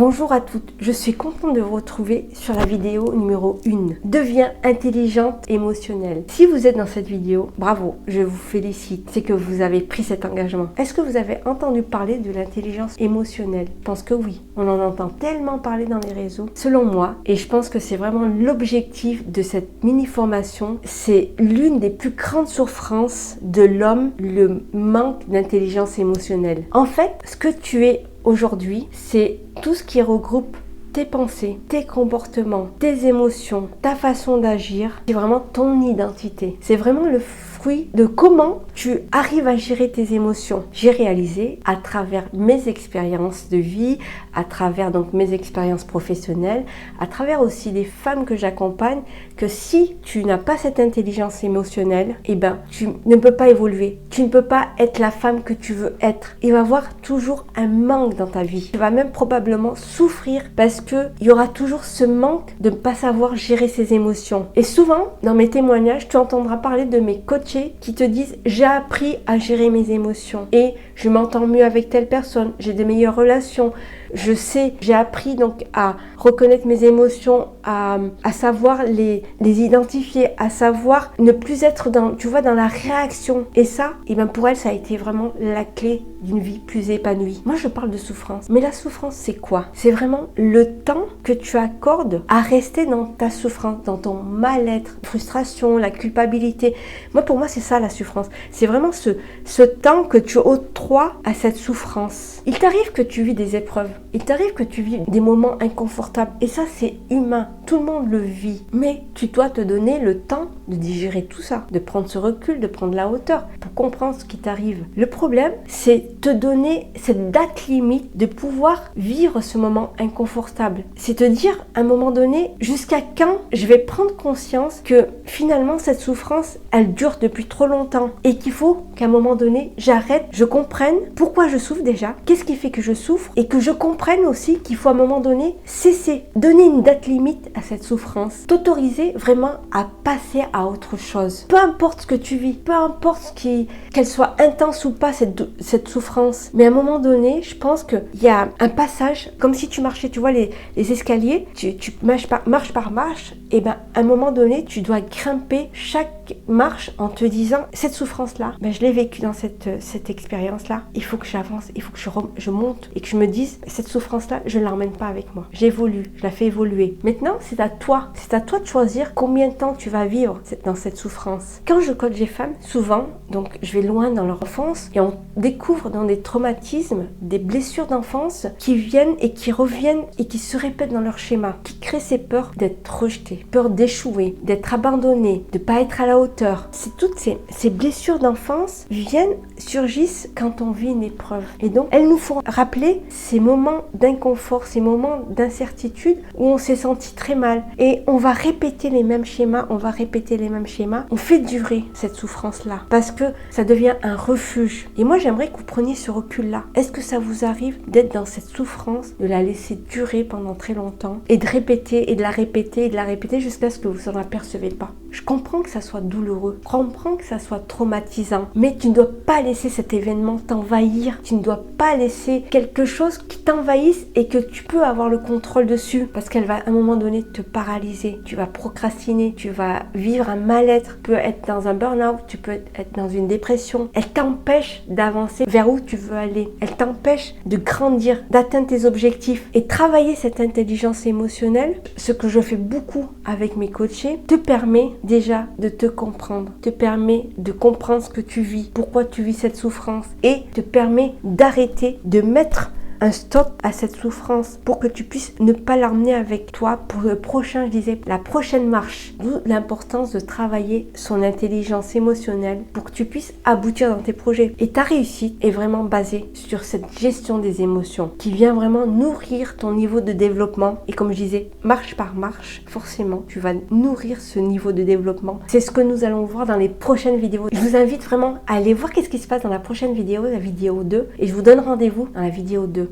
Bonjour à toutes, je suis contente de vous retrouver sur la vidéo numéro 1. Deviens intelligente émotionnelle. Si vous êtes dans cette vidéo, bravo, je vous félicite, c'est que vous avez pris cet engagement. Est-ce que vous avez entendu parler de l'intelligence émotionnelle? Je pense que oui, on en entend tellement parler dans les réseaux. Selon moi, et je pense que c'est vraiment l'objectif de cette mini-formation, c'est l'une des plus grandes souffrances de l'homme, le manque d'intelligence émotionnelle. En fait, ce que tu es aujourd'hui, c'est tout ce qui regroupe tes pensées, tes comportements, tes émotions, ta façon d'agir. C'est vraiment ton identité. C'est vraiment le fruit de comment tu arrives à gérer tes émotions. J'ai réalisé à travers mes expériences de vie, à travers donc mes expériences professionnelles, à travers aussi des femmes que j'accompagne, que si tu n'as pas cette intelligence émotionnelle, tu ne peux pas évoluer. Tu ne peux pas être la femme que tu veux être. Il va y avoir toujours un manque dans ta vie. Tu vas même probablement souffrir parce qu'il y aura toujours ce manque de ne pas savoir gérer ses émotions. Et souvent, dans mes témoignages, tu entendras parler de mes coachés qui te disent « j'ai appris à gérer mes émotions et je m'entends mieux avec telle personne, j'ai de meilleures relations, je sais, j'ai appris donc à reconnaître mes émotions, à savoir les identifier, à savoir ne plus être dans la réaction. » Et ça, pour elle, ça a été vraiment la clé d'une vie plus épanouie. Moi, je parle de souffrance. Mais la souffrance, c'est quoi? C'est vraiment le temps que tu accordes à rester dans ta souffrance, dans ton mal-être, la frustration, la culpabilité. Moi, pour moi, c'est ça la souffrance. C'est vraiment ce temps que tu octroies à cette souffrance. Il t'arrive que tu vis des épreuves. Il t'arrive que tu vis des moments inconfortables. Et ça, c'est humain. Tout le monde le vit. Mais tu dois te donner le temps de digérer tout ça, de prendre ce recul, de prendre la hauteur pour comprendre ce qui t'arrive. Le problème, c'est te donner cette date limite de pouvoir vivre ce moment inconfortable. C'est te dire, à un moment donné, jusqu'à quand je vais prendre conscience que finalement, cette souffrance, elle dure depuis trop longtemps et qu'il faut qu'à un moment donné, j'arrête, je comprenne pourquoi je souffre déjà, qu'est-ce qui fait que je souffre et que je comprenne aussi qu'il faut à un moment donné cesser, donner une date limite à cette souffrance, t'autoriser vraiment à passer à autre chose. Peu importe ce que tu vis, peu importe qu'elle soit intense ou pas cette souffrance, mais à un moment donné, je pense qu'il y a un passage, comme si tu marchais, tu vois les escaliers, tu marches par marche, et à un moment donné, tu dois grimper chaque marche en te disant, cette souffrance-là, je l'ai vécue dans cette expérience-là, il faut que j'avance, il faut que je monte et que je me dise, cette souffrance-là, je ne la ramène pas avec moi. J'évolue, je la fais évoluer. Maintenant, c'est à toi de choisir combien de temps tu vas vivre dans cette souffrance. Quand je coach les femmes, souvent, donc je vais loin dans leur enfance et on découvre dans des traumatismes, des blessures d'enfance qui viennent et qui reviennent et qui se répètent dans leur schéma, qui créent ces peurs d'être rejetées, peur d'échouer, d'être abandonné, de ne pas être à la hauteur. C'est toutes ces blessures d'enfance surgissent quand on vit une épreuve. Et donc, elles nous font rappeler ces moments d'inconfort, ces moments d'incertitude où on s'est senti très mal. Et on va répéter les mêmes schémas, on fait durer cette souffrance-là parce que ça devient un refuge. Et moi, j'aimerais que vous preniez ce recul-là. Est-ce que ça vous arrive d'être dans cette souffrance, de la laisser durer pendant très longtemps et de répéter et de la répéter et de la répéter jusqu'à ce que vous en apercevez pas? Je comprends que ça soit douloureux, je comprends que ça soit traumatisant, mais tu ne dois pas laisser cet événement t'envahir. Tu ne dois pas laisser quelque chose qui t'envahisse et que tu peux avoir le contrôle dessus parce qu'elle va à un moment donné te paralyser. Tu vas procrastiner, tu vas vivre un mal-être, tu peux être dans un burn-out, tu peux être dans une dépression. Elle t'empêche d'avancer vers où tu veux aller. Elle t'empêche de grandir, d'atteindre tes objectifs et travailler cette intelligence émotionnelle. Ce que je fais beaucoup avec mes coachés te permet déjà de te comprendre, te permet de comprendre ce que tu vis, pourquoi tu vis cette souffrance et te permet d'arrêter, de mettre un stop à cette souffrance pour que tu puisses ne pas l'emmener avec toi pour le prochain, la prochaine marche. D'où l'importance de travailler son intelligence émotionnelle pour que tu puisses aboutir dans tes projets. Et ta réussite est vraiment basée sur cette gestion des émotions qui vient vraiment nourrir ton niveau de développement. Et comme je disais, marche par marche, forcément, tu vas nourrir ce niveau de développement. C'est ce que nous allons voir dans les prochaines vidéos. Je vous invite vraiment à aller voir qu'est-ce qui se passe dans la prochaine vidéo, la vidéo 2. Et je vous donne rendez-vous dans la vidéo 2.